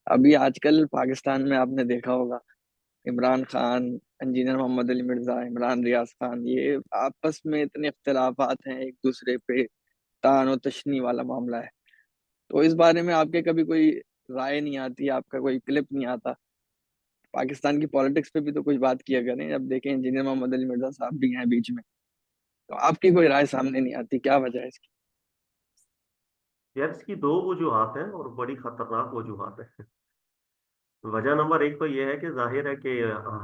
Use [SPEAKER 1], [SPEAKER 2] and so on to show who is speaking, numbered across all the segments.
[SPEAKER 1] ابھی آج کل پاکستان میں آپ نے دیکھا ہوگا، عمران خان، انجینئر محمد علی مرزا، عمران ریاض خان، یہ آپس میں اتنے اختلافات ہیں، ایک دوسرے پہ طعن و تشنی والا معاملہ ہے۔ تو اس بارے میں آپ کے کبھی کوئی رائے نہیں آتی، آپ کا کوئی کلپ نہیں آتا؟ پاکستان کی پالیٹکس پہ بھی تو کچھ بات کیا کریں، اب دیکھیں انجینئر محمد علی مرزا صاحب بھی ہیں بیچ میں، تو آپ کی کوئی رائے سامنے نہیں آتی، کیا وجہ ہے اس کی؟
[SPEAKER 2] یار اس کی دو وجوہات ہیں اور بڑی خطرناک وجوہات ہیں۔ وجہ نمبر ایک تو یہ ہے کہ ظاہر ہے کہ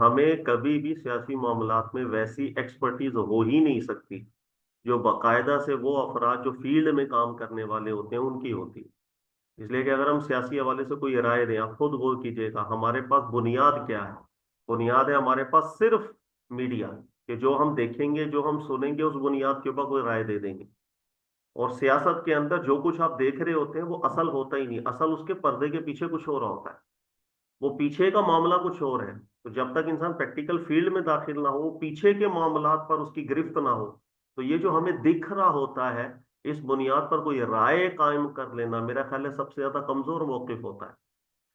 [SPEAKER 2] ہمیں کبھی بھی سیاسی معاملات میں ویسی ایکسپرٹیز ہو ہی نہیں سکتی جو باقاعدہ سے وہ افراد جو فیلڈ میں کام کرنے والے ہوتے ہیں ان کی ہوتی ہے۔ اس لیے کہ اگر ہم سیاسی حوالے سے کوئی رائے دیں، آپ خود غور کیجیے گا ہمارے پاس بنیاد کیا ہے؟ بنیاد ہے ہمارے پاس صرف میڈیا، کہ جو ہم دیکھیں گے جو ہم سنیں گے اس بنیاد کے اوپر کوئی رائے دے دیں گے۔ اور سیاست کے اندر جو کچھ آپ دیکھ رہے ہوتے ہیں وہ اصل ہوتا ہی نہیں، اصل اس کے پردے کے پیچھے کچھ ہو رہا ہوتا ہے، وہ پیچھے کا معاملہ کچھ اور ہے۔ تو جب تک انسان پریکٹیکل فیلڈ میں داخل نہ ہو، پیچھے کے معاملات پر اس کی گرفت نہ ہو، تو یہ جو ہمیں دکھ رہا ہوتا ہے اس بنیاد پر کوئی رائے قائم کر لینا میرا خیال ہے سب سے زیادہ کمزور موقف ہوتا ہے۔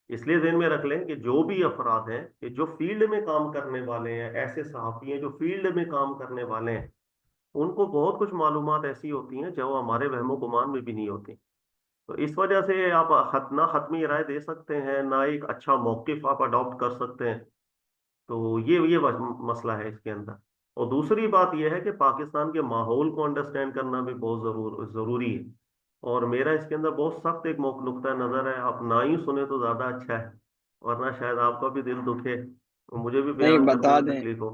[SPEAKER 2] اس لیے ذہن میں رکھ لیں کہ جو بھی افراد ہیں کہ جو فیلڈ میں کام کرنے والے ہیں، ایسے صحافی ہیں جو فیلڈ میں کام کرنے والے ہیں، ان کو بہت کچھ معلومات ایسی ہوتی ہیں جو ہمارے وہم و گمان میں بھی نہیں ہوتی۔ تو اس وجہ سے آپ نہ حتمی رائے دے سکتے ہیں، نہ ایک اچھا موقف آپ اڈاپٹ کر سکتے ہیں۔ تو یہ مسئلہ ہے اس کے اندر۔ اور دوسری بات یہ ہے کہ پاکستان کے ماحول کو انڈرسٹینڈ کرنا بھی بہت ضروری ہے۔ اور میرا اس کے اندر بہت سخت ایک نقطۂ نظر ہے، آپ نہ ہی سنیں تو زیادہ اچھا ہے، ورنہ شاید آپ کا بھی دل دکھے، مجھے بھی
[SPEAKER 1] نہیں،
[SPEAKER 2] بیان کرنے
[SPEAKER 1] بتا
[SPEAKER 2] میں
[SPEAKER 1] دیں،
[SPEAKER 2] تکلیف ہو۔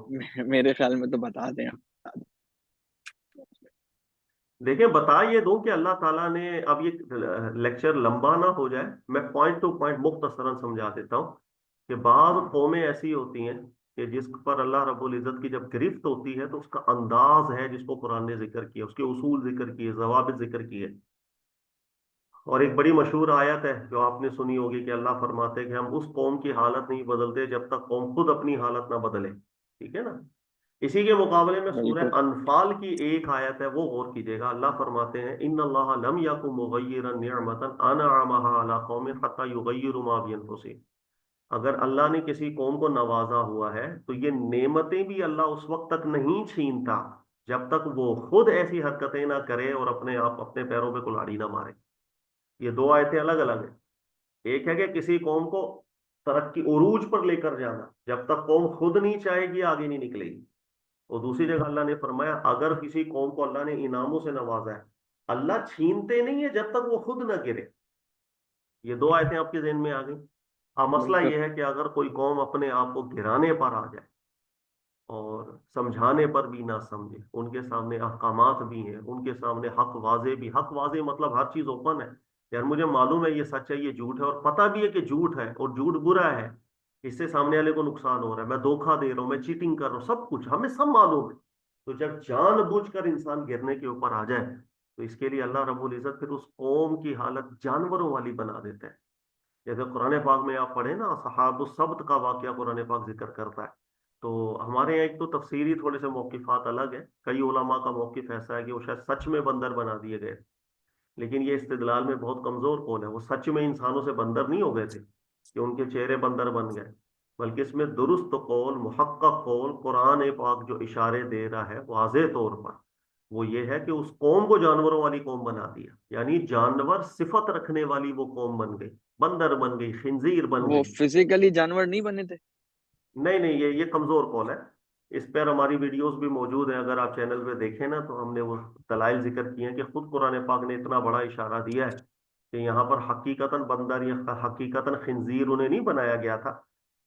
[SPEAKER 1] میرے خیال میں تو بتا دیں آپ۔
[SPEAKER 2] دیکھیں بتا یہ دوں کہ اللہ تعالیٰ نے، اب یہ لیکچر لمبا نہ ہو جائے، میں پوائنٹ ٹو پوائنٹ مختصراً سمجھا دیتا ہوں کہ بعض قومیں ایسی ہوتی ہیں کہ جس پر اللہ رب العزت کی جب گرفت ہوتی ہے تو اس کا انداز ہے جس کو قرآن نے ذکر کیا، اس کے اصول ذکر کیے، ضوابط ذکر کیے۔ اور ایک بڑی مشہور آیت ہے جو آپ نے سنی ہوگی کہ اللہ فرماتے ہیں کہ ہم اس قوم کی حالت نہیں بدلتے جب تک قوم خود اپنی حالت نہ بدلے، ٹھیک ہے نا؟ اسی کے مقابلے میں سورہ
[SPEAKER 1] بالکل
[SPEAKER 2] انفال کی ایک آیت ہے، وہ غور کیجیے گا، اللہ فرماتے ہیں ان اللہ لم یکن مغیرا نعمتا انعمها علی قوم حتی یغیروا ما بانفسہم۔ اگر اللہ نے کسی قوم کو نوازا ہوا ہے تو یہ نعمتیں بھی اللہ اس وقت تک نہیں چھینتا جب تک وہ خود ایسی حرکتیں نہ کرے اور اپنے آپ اپنے پیروں پہ کلہاڑی نہ مارے۔ یہ دو آیتیں الگ الگ ہیں۔ ایک ہے کہ کسی قوم کو ترقی عروج پر لے کر جانا، جب تک قوم خود نہیں چاہے گی آگے نہیں نکلے گی۔ اور دوسری جگہ اللہ نے فرمایا اگر کسی قوم کو اللہ نے انعاموں سے نوازا ہے، اللہ چھینتے نہیں ہے جب تک وہ خود نہ گرے۔ یہ دو آیتیں آپ کے ذہن میں آ گئی۔ اب مسئلہ
[SPEAKER 1] بالکل
[SPEAKER 2] یہ ہے کہ اگر کوئی قوم اپنے آپ کو گرانے پر آ جائے اور سمجھانے پر بھی نہ سمجھے، ان کے سامنے احکامات بھی ہیں، ان کے سامنے حق واضح بھی، حق واضح مطلب ہر چیز اوپن ہے، یار مجھے معلوم ہے یہ سچ ہے یہ جھوٹ ہے، اور پتہ بھی ہے کہ جھوٹ ہے اور جھوٹ برا ہے، اس سے سامنے والے کو نقصان ہو رہا ہے، میں دھوکہ دے رہا ہوں، میں چیٹنگ کر رہا ہوں، سب کچھ ہمیں سب معلوم ہے۔ تو جب جان بوجھ کر انسان گرنے کے اوپر آ جائے تو اس کے لیے اللہ رب العزت پھر اس قوم کی حالت جانوروں والی بنا دیتا ہے۔ جیسے قرآن پاک میں آپ پڑھیں نا، اصحاب السبت کا واقعہ قرآن پاک ذکر کرتا ہے۔ تو ہمارے یہاں ایک تو تفسیری تھوڑے سے موقفات الگ ہیں، کئی علماء کا موقف ایسا ہے کہ وہ شاید سچ میں بندر بنا دیے گئے، لیکن یہ استدلال میں بہت کمزور قول ہے، وہ سچ میں انسانوں سے بندر نہیں ہو گئے تھے کہ ان کے چہرے بندر بن گئے، بلکہ اس میں درست قول، محقق قول قرآن پاک جو اشارے دے رہا ہے واضح طور پر، وہ یہ ہے کہ اس قوم کو جانوروں والی قوم بنا دیا، یعنی جانور صفت رکھنے والی وہ قوم بن گئی، بندر بن گئی، خنزیر بن
[SPEAKER 1] وہ
[SPEAKER 2] گئی۔
[SPEAKER 1] فزیکلی جانور نہیں بنے تھے؟
[SPEAKER 2] نہیں نہیں، یہ کمزور قول ہے، اس پر ہماری ویڈیوز بھی موجود ہیں، اگر آپ چینل پہ دیکھیں نا تو ہم نے وہ دلائل ذکر کیے ہیں کہ خود قرآن پاک نے اتنا بڑا اشارہ دیا ہے کہ یہاں پر حقیقتاً بندر یا حقیقتاً خنزیر انہیں نہیں بنایا گیا تھا،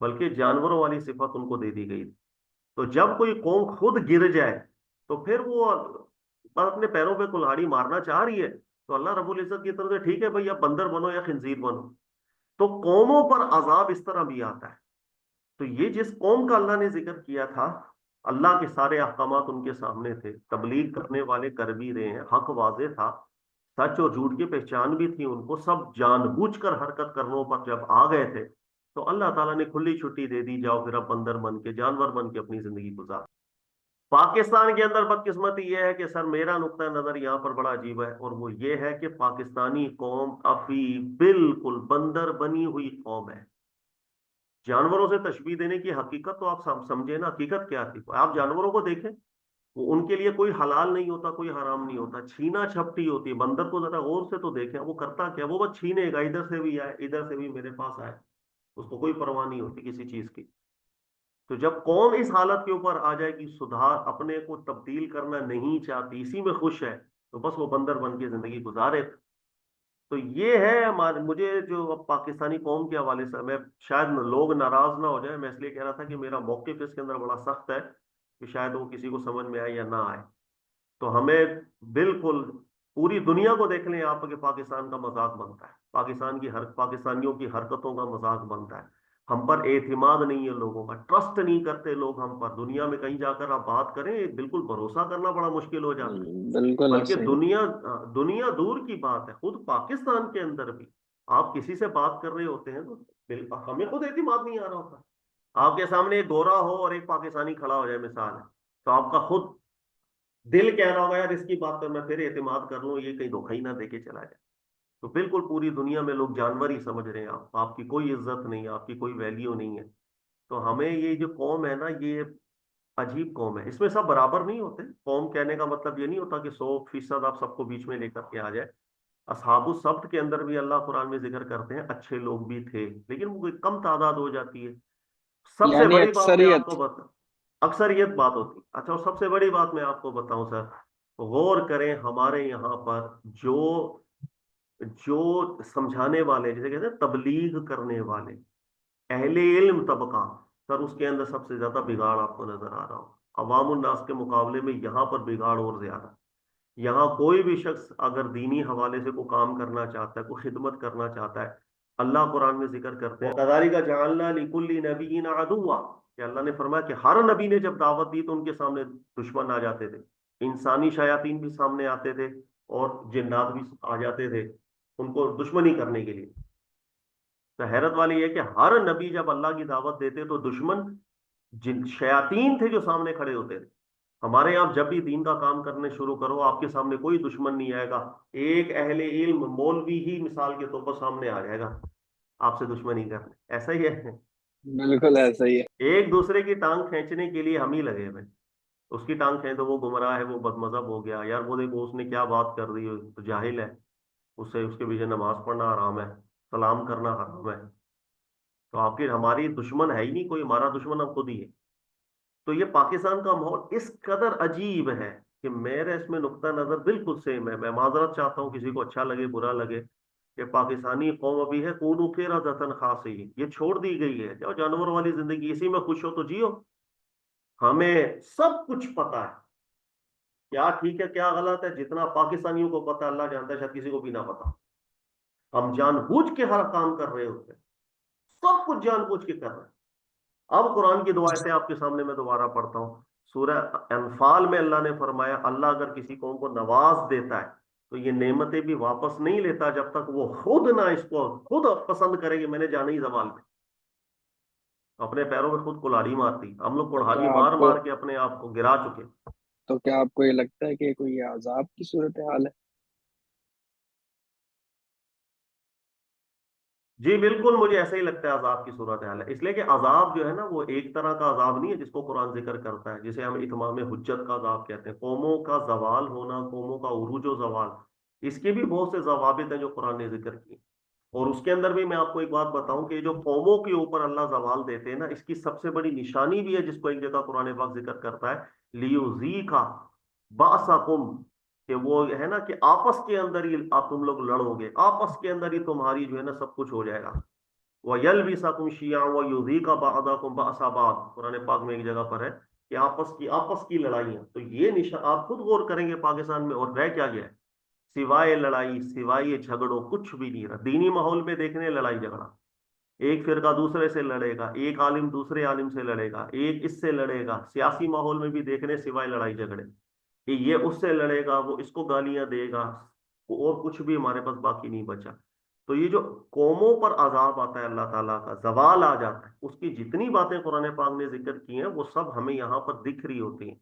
[SPEAKER 2] بلکہ جانوروں والی صفت ان کو دے دی گئی تھی۔ تو جب کوئی قوم خود گر جائے تو پھر وہ بس اپنے پیروں پہ کلہاڑی مارنا چاہ رہی ہے تو اللہ رب العزت کی طرف سے ٹھیک ہے بھائی اب بندر بنو یا خنزیر بنو۔ تو قوموں پر عذاب اس طرح بھی آتا ہے۔ تو یہ جس قوم کا اللہ نے ذکر کیا تھا، اللہ کے سارے احکامات ان کے سامنے تھے، تبلیغ کرنے والے کر بھی رہے ہیں، حق واضح تھا، سچ اور جھوٹ کی پہچان بھی تھی ان کو، سب جان بوجھ کر حرکت کرنوں پر جب آ گئے تھے تو اللہ تعالیٰ نے کھلی چھٹی دے دی، جاؤ پھر اب بندر بن کے، جانور بن کے اپنی زندگی گزار۔ پاکستان کے اندر بدقسمتی یہ ہے کہ سر میرا نقطہ نظر یہاں پر بڑا عجیب ہے، اور وہ یہ ہے کہ پاکستانی قوم ابھی بالکل بندر بنی ہوئی قوم ہے۔ جانوروں سے تشبیہ دینے کی حقیقت تو آپ سمجھے نا، حقیقت کیا تھی؟ آپ جانوروں کو دیکھیں، وہ ان کے لیے کوئی حلال نہیں ہوتا، کوئی حرام نہیں ہوتا، چھینا چھپٹی ہوتی ہے۔ بندر کو ذرا غور سے تو دیکھیں، وہ کرتا کیا؟ وہ بس چھینے گا، ادھر سے بھی آئے ادھر سے بھی میرے پاس آئے، اس کو کوئی پرواہ نہیں ہوتی کسی چیز کی۔ تو جب قوم اس حالت کے اوپر آ جائے کہ سدھار اپنے کو تبدیل کرنا نہیں چاہتی، اسی میں خوش ہے، تو بس وہ بندر بن کے زندگی گزارے۔ تو یہ ہے مجھے جو اب پاکستانی قوم کے حوالے سے، میں شاید لوگ ناراض نہ ہو جائیں، میں اس لیے کہہ رہا تھا کہ میرا موقف اس کے اندر بڑا سخت ہے، کہ شاید وہ کسی کو سمجھ میں آئے یا نہ آئے۔ تو ہمیں بالکل پوری دنیا کو دیکھ لیں آپ کہ پاکستان کا مذاق بنتا ہے، پاکستانیوں کی حرکتوں کا مذاق بنتا ہے۔ ہم پر اعتماد نہیں ہے لوگوں کا، ٹرسٹ نہیں کرتے لوگ ہم پر۔ دنیا میں کہیں جا کر آپ بات کریں، بالکل بھروسہ کرنا بڑا مشکل ہو جاتا ہے۔
[SPEAKER 1] بالکل
[SPEAKER 2] بلکہ
[SPEAKER 1] ایسے ہی ہے۔
[SPEAKER 2] دنیا دور کی بات ہے، خود پاکستان کے اندر بھی آپ کسی سے بات کر رہے ہوتے ہیں تو ہمیں خود اعتماد نہیں آ رہا ہوتا۔ آپ کے سامنے ایک گورا ہو اور ایک پاکستانی کھڑا ہو جائے مثال ہے، تو آپ کا خود دل کہہ رہا ہوگا یار اس کی بات پر میں پھر اعتماد کر لوں، یہ کہیں دھوکہ ہی نہ دے کے چلا جائے۔ تو بالکل پوری دنیا میں لوگ جانور ہی سمجھ رہے ہیں، آپ کی کوئی عزت نہیں، آپ کی کوئی ویلیو نہیں ہے۔ تو ہمیں یہ جو قوم ہے نا، یہ عجیب قوم ہے، اس میں سب برابر نہیں ہوتے۔ قوم کہنے کا مطلب یہ نہیں ہوتا کہ 100% آپ سب کو بیچ میں لے کر کے آ جائے۔ اصحاب السبت کے اندر بھی اللہ قرآن میں ذکر کرتے ہیں اچھے لوگ بھی تھے، لیکن وہ کم تعداد ہو جاتی ہے۔ سب سے
[SPEAKER 1] یعنی
[SPEAKER 2] بڑی بات میں آپ
[SPEAKER 1] اکثریت۔
[SPEAKER 2] کو بتا، اکثریت بات ہوتی، اچھا اور سب سے بڑی بات میں آپ کو بتاؤں سر، غور کریں ہمارے یہاں پر جو جو سمجھانے والے، جیسے کہتے ہیں تبلیغ کرنے والے اہل علم طبقہ، سر اس کے اندر سب سے زیادہ بگاڑ آپ کو نظر آ رہا ہو۔ عوام الناس کے مقابلے میں یہاں پر بگاڑ اور زیادہ۔ یہاں کوئی بھی شخص اگر دینی حوالے سے کوئی کام کرنا چاہتا ہے، کوئی خدمت کرنا چاہتا ہے، اللہ قرآن میں ذکر کرتے ہیں کذالک جعلنا لکل نبی عدوا، کہ اللہ نے فرمایا کہ ہر نبی نے جب دعوت دی تو ان کے سامنے دشمن آ جاتے تھے، انسانی شیاطین بھی سامنے آتے تھے اور جنات بھی آ جاتے تھے ان کو دشمنی کرنے کے لیے۔ تو حیرت والی یہ کہ ہر نبی جب اللہ کی دعوت دیتے تو دشمن جن شیاطین تھے جو سامنے کھڑے ہوتے تھے۔ ہمارے یہاں جب بھی دین کا کام کرنے شروع کرو، آپ کے سامنے کوئی دشمن نہیں آئے گا، ایک اہل علم مولوی ہی مثال کے طور پر سامنے آ جائے گا آپ سے دشمنی کرنے، ایسا ہی ہے۔
[SPEAKER 1] بالکل ایسا ہی ہے۔
[SPEAKER 2] ایک دوسرے کی ٹانگ کھینچنے کے لیے ہم ہی لگے ہوئے، اس کی ٹانگ کھینچ تو وہ گمراہ ہے، وہ بد مذہب ہو گیا، یار وہ دیکھو اس نے کیا بات کر دی، تو جاہل ہے، اس کے پیچھے نماز پڑھنا حرام ہے، سلام کرنا حرام ہے۔ تو آخر ہماری دشمن ہے ہی نہیں کوئی، ہمارا دشمن ہم خود ہی ہے۔ تو یہ پاکستان کا ماحول اس قدر عجیب ہے کہ میرے اس میں نقطہ نظر بالکل سیم ہے۔ میں معذرت چاہتا ہوں کسی کو اچھا لگے برا لگے، کہ پاکستانی قوم ابھی ہے کونو کے رضن خاص ہی، یہ چھوڑ دی گئی ہے، جو جانور والی زندگی اسی میں خوش ہو تو جیو۔ ہمیں سب کچھ پتا ہے، کیا ٹھیک ہے کیا غلط ہے، جتنا پاکستانیوں کو پتا اللہ جانتا ہے، شاید کسی کو بھی نہ پتا۔ ہم جان بوجھ کے ہر کام کر رہے ہوتے ہیں، سب کچھ جان بوجھ کے کر رہے ہیں۔ اب قرآن کی دو آیتیں آپ کے سامنے میں دوبارہ پڑھتا ہوں۔ سورہ انفال میں اللہ نے فرمایا اللہ اگر کسی قوم کو نواز دیتا ہے تو یہ نعمتیں بھی واپس نہیں لیتا جب تک وہ خود نہ اس کو خود پسند کرے کہ میں نے جانا ہی زوال میں، اپنے پیروں میں خود کلاڑی مارتی۔ ہم لوگ
[SPEAKER 1] تو
[SPEAKER 2] کڑھالی
[SPEAKER 1] کیا
[SPEAKER 2] مار
[SPEAKER 1] آپ کو
[SPEAKER 2] مار کے اپنے آپ کو گرا چکے۔
[SPEAKER 1] تو کیا آپ کو یہ لگتا ہے کہ کوئی عذاب کی صورتحال ہے؟
[SPEAKER 2] جی بالکل، مجھے ایسا ہی لگتا ہے عذاب کی صورت حال ہے، اس لیے کہ عذاب جو ہے نا وہ ایک طرح کا عذاب نہیں ہے جس کو قرآن ذکر کرتا ہے، جسے ہم اتمام حجت کا عذاب کہتے ہیں، قوموں کا زوال ہونا، قوموں کا عروج و زوال، اس کے بھی بہت سے ضوابط ہیں جو قرآن نے ذکر کیے۔ اور اس کے اندر بھی میں آپ کو ایک بات بتاؤں کہ جو قوموں کے اوپر اللہ زوال دیتے ہیں نا، اس کی سب سے بڑی نشانی بھی ہے جس کو ایک جگہ قرآن پاک ذکر کرتا ہے، لیوزیکا باسکم، کہ وہ ہے نا کہ آپس کے اندر ہی آپ تم لوگ لڑو گے، آپس کے اندر ہی تمہاری جو ہے نا سب کچھ ہو جائے گا۔ وَيَلْبِسَكُمْ شِيَعًا وَيُذِيقَ بَعْضَكُمْ بَأْسَ بَعْضٍ، قرآن پاک میں ایک جگہ پر ہے کہ آپس کی لڑائیاں، تو یہ نشان آپ خود غور کریں گے پاکستان میں اور رہ کیا گیا ہے، سوائے لڑائی سوائے جھگڑوں کچھ بھی نہیں رہا۔ دینی ماحول میں دیکھنے لڑائی جھگڑا، ایک فرقہ دوسرے سے لڑے گا، ایک عالم دوسرے عالم سے لڑے گا، ایک اس سے لڑے گا، سیاسی ماحول میں بھی دیکھنے سوائے لڑائی جھگڑے، کہ یہ اس سے لڑے گا، وہ اس کو گالیاں دے گا، اور کچھ بھی ہمارے پاس باقی نہیں بچا۔ تو یہ جو قوموں پر عذاب آتا ہے اللہ تعالیٰ کا، زوال آ جاتا ہے، اس کی جتنی باتیں قرآن پاک نے ذکر کی ہیں وہ سب ہمیں یہاں پر دکھ رہی ہوتی ہیں۔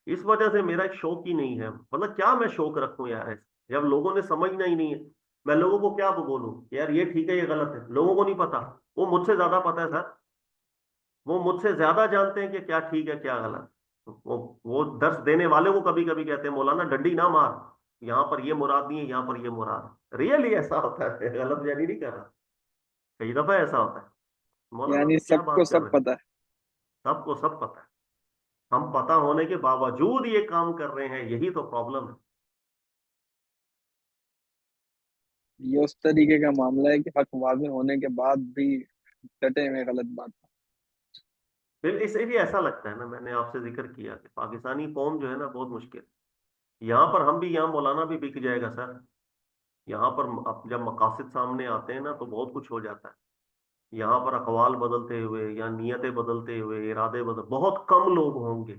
[SPEAKER 2] اس وجہ سے میرا ایک شوق ہی نہیں ہے. مطلب کیا میں شوق رکھوں یار ایسے جب لوگوں نے سمجھنا ہی نہیں ہے. میں لوگوں کو کیا بولوں یار یہ ٹھیک ہے یہ غلط ہے؟ لوگوں کو نہیں پتا. وہ مجھ سے زیادہ پتا ہے سر. وہ مجھ سے زیادہ جانتے ہیں کہ کیا ٹھیک ہے کیا غلط. وہ درس دینے والے کو کبھی کبھی کہتے ہیں مولانا ڈنڈی نہ مار, یہاں پر یہ مراد نہیں ہے, یہاں پر یہ مراد. ریئلی ایسا ہوتا ہے, غلط جانی نہیں کر رہا. کئی دفعہ ایسا ہوتا ہے. مولانا
[SPEAKER 1] یعنی
[SPEAKER 2] تو کیا
[SPEAKER 1] سب کو
[SPEAKER 2] بات کر
[SPEAKER 1] سب
[SPEAKER 2] رہے ہیں.
[SPEAKER 1] پتہ ہے.
[SPEAKER 2] سب کو سب پتا ہے. ہم پتا ہونے کے باوجود یہ کام کر رہے ہیں, یہی تو پرابلم ہے.
[SPEAKER 1] یہ اس طریقے کا معاملہ ہے کہ حق واضح ہونے کے بعد بھی ڈٹے ہوئے غلط بات.
[SPEAKER 2] پھر اسے بھی ایسا لگتا ہے نا, میں نے آپ سے ذکر کیا کہ پاکستانی قوم جو ہے نا بہت مشکل. یہاں پر ہم بھی, یہاں مولانا بھی بک جائے گا سر. یہاں پر جب مقاصد سامنے آتے ہیں نا تو بہت کچھ ہو جاتا ہے. یہاں پر اقوال بدلتے ہوئے یا نیتیں بدلتے ہوئے ارادے بہت کم لوگ ہوں گے.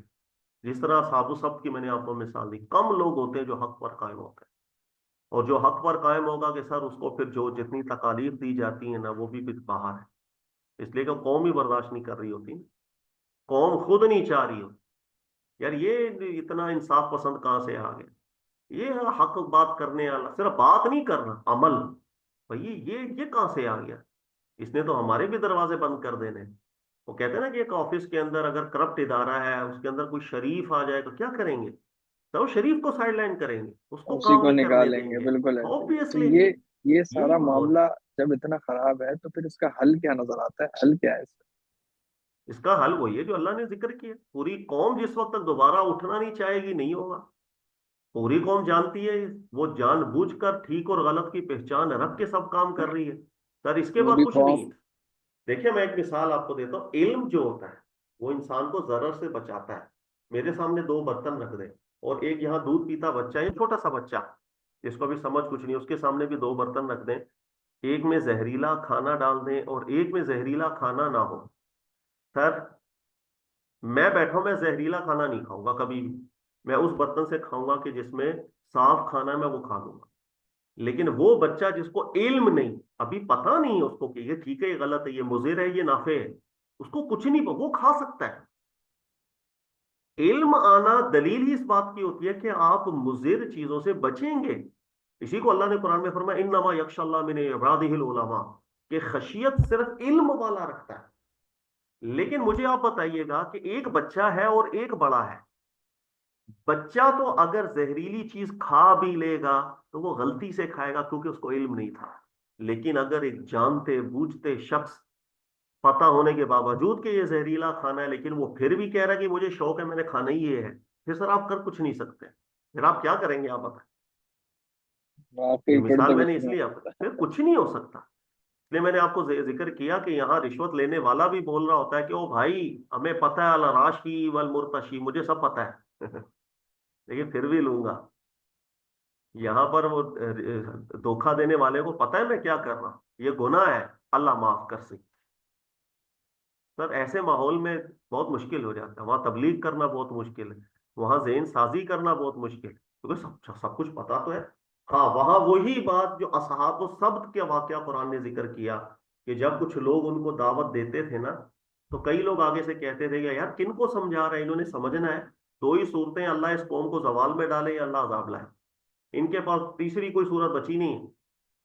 [SPEAKER 2] جس طرح صابو سب کی میں نے آپ کو مثال دی, کم لوگ ہوتے ہیں جو حق پر قائم ہوتے ہیں. اور جو حق پر قائم ہوگا کہ سر اس کو پھر جو جتنی تکالیف دی جاتی ہیں نا وہ بھی پھر باہر ہے. اس لیے کہ قوم ہی برداشت نہیں کر رہی ہوتی, قوم خود نہیں چاہ رہی ہو. یار یہ اتنا انصاف پسند کہاں سے آ گیا. یہ حق بات کرنے والا صرف بات نہیں کرنا, عمل. بھائی یہ کہاں سے آ گیا. اس نے تو ہمارے بھی دروازے بند کر دینے. وہ کہتے ہیں نا کہ ایک آفس کے اندر اگر کرپٹ ادارہ ہے, اس کے اندر کوئی شریف آ جائے تو کیا کریں گے؟ تو وہ شریف کو سائڈ لائن کریں گے, اس کو
[SPEAKER 1] اسی
[SPEAKER 2] کام
[SPEAKER 1] کو
[SPEAKER 2] نہیں کرنے
[SPEAKER 1] نکالیں
[SPEAKER 2] دیں
[SPEAKER 1] گے,
[SPEAKER 2] گے.
[SPEAKER 1] بالکل ایسے ہی. تو
[SPEAKER 2] آبویسلی
[SPEAKER 1] یہ
[SPEAKER 2] یہی
[SPEAKER 1] سارا
[SPEAKER 2] ماحول.
[SPEAKER 1] معاملہ جب اتنا خراب ہے تو پھر اس کا حل کیا نظر آتا ہے؟ حل کیا ہے اس
[SPEAKER 2] اس کا حل وہی ہے جو اللہ نے ذکر کیا. پوری قوم جس وقت تک دوبارہ اٹھنا نہیں چاہے گی نہیں ہوگا. پوری قوم جانتی ہے, وہ جان بوجھ کر ٹھیک اور غلط کی پہچان رکھ کے سب کام کر رہی ہے. سر اس کے بعد
[SPEAKER 1] پوری
[SPEAKER 2] کچھ
[SPEAKER 1] قوم؟
[SPEAKER 2] نہیں ہے. دیکھیں میں ایک مثال آپ کو دیتا ہوں. علم جو ہوتا ہے وہ انسان کو ضرر سے بچاتا ہے. میرے سامنے دو برتن رکھ دیں اور ایک یہاں دودھ پیتا بچہ ہے, چھوٹا سا بچہ جس کو بھی سمجھ کچھ نہیں, اس کے سامنے بھی دو برتن رکھ دیں. ایک میں زہریلا کھانا ڈال دیں اور ایک میں زہریلا کھانا نہ ہو. سر میں بیٹھا ہوں, میں زہریلا کھانا نہیں کھاؤں گا کبھی بھی. میں اس برتن سے کھاؤں گا کہ جس میں صاف کھانا ہے, میں وہ کھا لوں گا. لیکن وہ بچہ جس کو علم نہیں, ابھی پتا نہیں ہے اس کو کہ یہ ٹھیک ہے یہ غلط ہے, یہ مضر ہے یہ نافع ہے, اس کو کچھ نہیں, وہ کھا سکتا ہے. علم آنا دلیل ہی اس بات کی ہوتی ہے کہ آپ مضر چیزوں سے بچیں گے. اسی کو اللہ نے قرآن میں فرمایا انما یخشی اللہ من عبادہ العلماء, کہ خشیت صرف علم والا رکھتا ہے. لیکن مجھے آپ بتائیے گا کہ ایک بچہ ہے اور ایک بڑا ہے. بچہ تو اگر زہریلی چیز کھا بھی لے گا تو وہ غلطی سے کھائے گا کیونکہ اس کو علم نہیں تھا. لیکن اگر ایک جانتے بوجھتے شخص, پتا ہونے کے باوجود کہ یہ زہریلا کھانا ہے, لیکن وہ پھر بھی کہہ رہا ہے کہ مجھے شوق ہے میں نے کھانا ہی یہ ہے, پھر سر آپ کر کچھ نہیں سکتے. پھر آپ کیا کریں گے آپ بتائیں. یہ
[SPEAKER 1] واقعی پھر
[SPEAKER 2] مثال
[SPEAKER 1] تو
[SPEAKER 2] میں
[SPEAKER 1] کچھ
[SPEAKER 2] نے اس
[SPEAKER 1] نہیں ہو
[SPEAKER 2] لیے آپ
[SPEAKER 1] سکتا.
[SPEAKER 2] پھر کچھ نہیں ہو سکتا. اس لیے میں نے آپ کو ذکر کیا کہ یہاں رشوت لینے والا بھی بول رہا ہوتا ہے کہ او بھائی ہمیں پتہ ہے الراشی والمرتشی, مجھے سب پتہ ہے لیکن پھر بھی لوں گا. یہاں پر وہ دھوکہ دینے والے کو پتہ ہے میں کیا کر رہا ہوں, یہ گناہ ہے, اللہ معاف کر سکے. سر ایسے ماحول میں بہت مشکل ہو جاتا ہے. وہاں تبلیغ کرنا بہت مشکل ہے, وہاں ذہن سازی کرنا بہت مشکل ہے, کیونکہ سب کچھ پتا تو ہے. ہاں وہاں وہی بات جو اصحاب و سبت کے واقعہ قرآن نے ذکر کیا کہ جب کچھ لوگ ان کو دعوت دیتے تھے نا تو کئی لوگ آگے سے کہتے تھے کہ یار کن کو سمجھا رہے ہیں, انہوں نے سمجھنا ہے. دو ہی صورتیں, اللہ اس قوم کو زوال میں ڈالے یا اللہ عذاب لائے. ان کے پاس تیسری کوئی صورت بچی نہیں.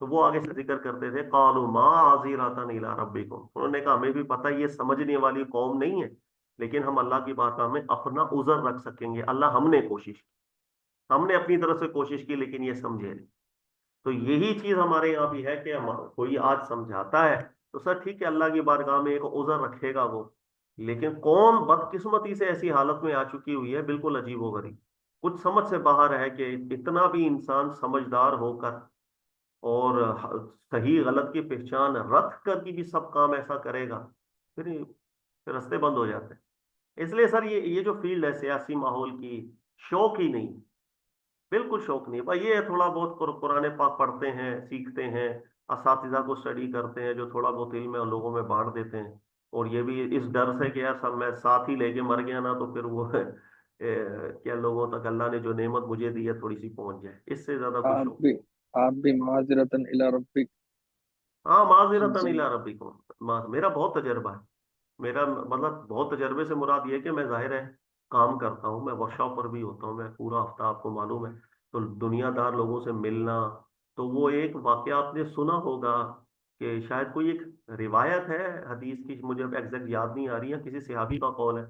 [SPEAKER 2] تو وہ آگے سے ذکر کرتے تھے قالوا معاذرۃ الی ربکم, انہوں نے کہا ہمیں بھی پتہ یہ سمجھنے والی قوم نہیں ہے, لیکن ہم اللہ کی بارگاہ میں اپنا عذر رکھ سکیں گے. اللہ ہم نے کوشش کی, ہم نے اپنی طرف سے کوشش کی, لیکن یہ سمجھے نہیں. تو یہی چیز ہمارے یہاں بھی ہے کہ کوئی آج سمجھاتا ہے تو سر ٹھیک ہے اللہ کی بارگاہ میں ایک عذر رکھے گا وہ, لیکن قوم بدقسمتی سے ایسی حالت میں آ چکی ہوئی ہے بالکل عجیب و غریب, کچھ سمجھ سے باہر ہے کہ اتنا بھی انسان سمجھدار ہو کر اور صحیح غلط کی پہچان رکھ کر کی بھی سب کام ایسا کرے گا, پھر رستے بند ہو جاتے ہیں. اس لیے سر یہ جو فیلڈ ہے سیاسی ماحول کی, شوق ہی نہیں, بالکل شوق نہیں. بھائی یہ تھوڑا بہت قرآن پاک پڑھتے ہیں, سیکھتے ہیں, اساتذہ کو اسٹڈی کرتے ہیں جو تھوڑا بہت علم ہے لوگوں میں بانٹ دیتے ہیں, اور یہ بھی اس ڈر سے کہ یار سب میں ساتھ ہی لے کے مر گیا نا تو پھر وہ کیا لوگوں تک اللہ نے جو نعمت مجھے دی ہے تھوڑی سی پہنچ جائے, اس سے زیادہ کوئی
[SPEAKER 1] آپ
[SPEAKER 2] شوق
[SPEAKER 1] بھی
[SPEAKER 2] نہیں.
[SPEAKER 1] آپ بھی معذرتاً الی ربک.
[SPEAKER 2] ہاں معذرۃ
[SPEAKER 1] جی.
[SPEAKER 2] الی ربکم, میرا بہت تجربہ ہے. میرا مطلب بہت تجربے سے مراد یہ کہ میں ظاہر ہے کام کرتا ہوں، میں ورکشاپ پر بھی ہوتا ہوں، میں پورا ہفتہ آپ کو معلوم ہے، تو دنیا دار لوگوں سے ملنا، تو وہ ایک واقعہ آپ نے سنا ہوگا کہ شاید کوئی ایک روایت ہے حدیث کی، مجھے اب ایگزیکٹ یاد نہیں آ رہی ہے، کسی صحابی کا قول ہے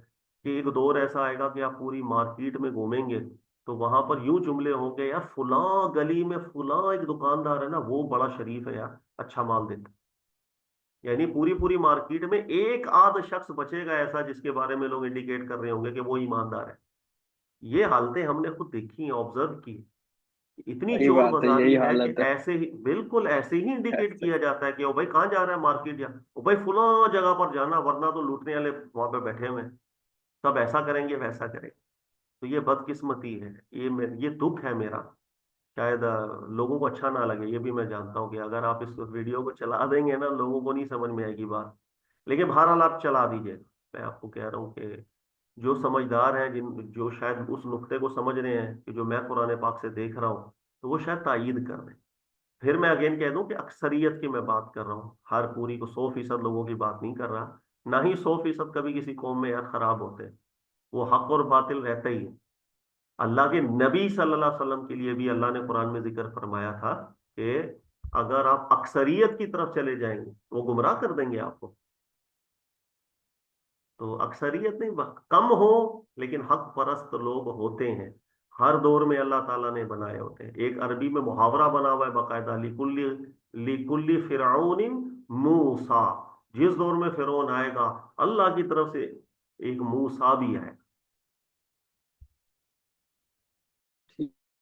[SPEAKER 2] کہ ایک دور ایسا آئے گا کہ آپ پوری مارکیٹ میں گھومیں گے تو وہاں پر یوں جملے ہوں گے، یار فلاں گلی میں فلاں ایک دکاندار ہے نا، وہ بڑا شریف ہے یار، اچھا مال دیتا ہے۔ یعنی پوری پوری مارکیٹ میں ایک آدھ شخص بچے گا ایسا جس کے بارے میں لوگ انڈیکیٹ کر رہے ہوں گے کہ وہ ایماندار ہے۔ یہ حالتیں ہم نے خود دیکھی ہیں، آبزرو کی، اتنی
[SPEAKER 1] صحیح
[SPEAKER 2] چور
[SPEAKER 1] بات ہے، یہی
[SPEAKER 2] بازاری ہے کہ
[SPEAKER 1] حالت ہے
[SPEAKER 2] ایسے ہی بالکل ایسے ہی انڈیکیٹ
[SPEAKER 1] ایسے۔
[SPEAKER 2] کیا جاتا ہے کہ او بھائی کہاں جا رہا ہے مارکیٹ، جا او بھائی فلاں جگہ پر جانا ورنہ تو لوٹنے والے وہاں پہ بیٹھے ہوئے ہیں، سب ایسا کریں گے ویسا کریں گے۔ تو یہ بدقسمتی ہے، یہ دکھ ہے میرا، شاید لوگوں کو اچھا نہ لگے، یہ بھی میں جانتا ہوں کہ اگر آپ اس ویڈیو کو چلا دیں گے نا لوگوں کو نہیں سمجھ میں آئے گی بات، لیکن بہرحال آپ چلا دیجیے، میں آپ کو کہہ رہا ہوں کہ جو سمجھدار ہیں، جو شاید اس نقطے کو سمجھ رہے ہیں کہ جو میں قرآن پاک سے دیکھ رہا ہوں، تو وہ شاید تائید کر دیں۔ پھر میں اگین کہہ دوں کہ اکثریت کی میں بات کر رہا ہوں، ہر پوری کو 100% لوگوں کی بات نہیں کر رہا، نہ ہی 100% کبھی کسی قوم میں یار خراب ہوتے ہیں، وہ حق اور باطل رہتا ہی ہے۔ اللہ کے نبی صلی اللہ علیہ وسلم کے لیے بھی اللہ نے قرآن میں ذکر فرمایا تھا کہ اگر آپ اکثریت کی طرف چلے جائیں گے تو وہ گمراہ کر دیں گے آپ کو۔ تو اکثریت نہیں، کم ہو لیکن حق پرست لوگ ہوتے ہیں، ہر دور میں اللہ تعالیٰ نے بنائے ہوتے ہیں۔ ایک عربی میں محاورہ بنا ہوا ہے باقاعدہ، لکل فرعون موسیٰ، جس دور میں فرعون آئے گا اللہ کی طرف سے ایک موسیٰ بھی آئے گا۔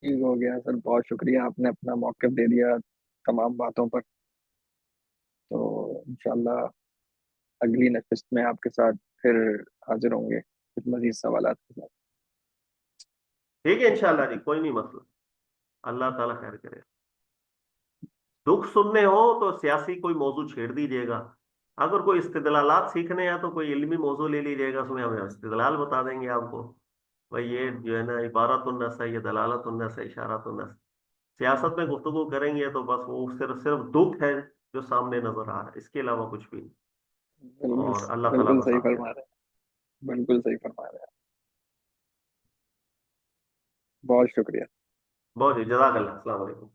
[SPEAKER 1] ٹھیک ہو گیا سر، بہت شکریہ، آپ نے اپنا موقف دے دیا تمام باتوں پر۔ تو انشاءاللہ اگلی نشست میں آپ کے ساتھ پھر حاضر ہوں گے کچھ مزید سوالات کے ساتھ۔
[SPEAKER 2] ٹھیک ہے انشاءاللہ جی، کوئی نہیں مسئلہ، اللہ تعالیٰ خیر کرے۔ دکھ سننے ہو تو سیاسی کوئی موضوع چھیڑ دیجیے گا، اگر کوئی استدلالات سیکھنے ہیں تو کوئی علمی موضوع لے لیجیے گا، اس میں ہمیں استدلال بتا دیں گے آپ کو، بھائی یہ جو ہے نا عبارت النص ہے، یہ دلالت النص ہے، اشارت النص۔ سیاست میں گفتگو کریں گے تو بس وہ صرف صرف دکھ ہے جو سامنے نظر آ رہا ہے، اس کے علاوہ کچھ بھی نہیں۔
[SPEAKER 1] بالکل،
[SPEAKER 2] اور اللہ تعالیٰ
[SPEAKER 1] بالکل
[SPEAKER 2] کا
[SPEAKER 1] صحیح
[SPEAKER 2] ساتھ دے۔
[SPEAKER 1] فرما رہے ہیں، بالکل صحیح فرما رہے ہیں، بہت شکریہ۔
[SPEAKER 2] بہت جی، جزاک اللہ، السلام علیکم۔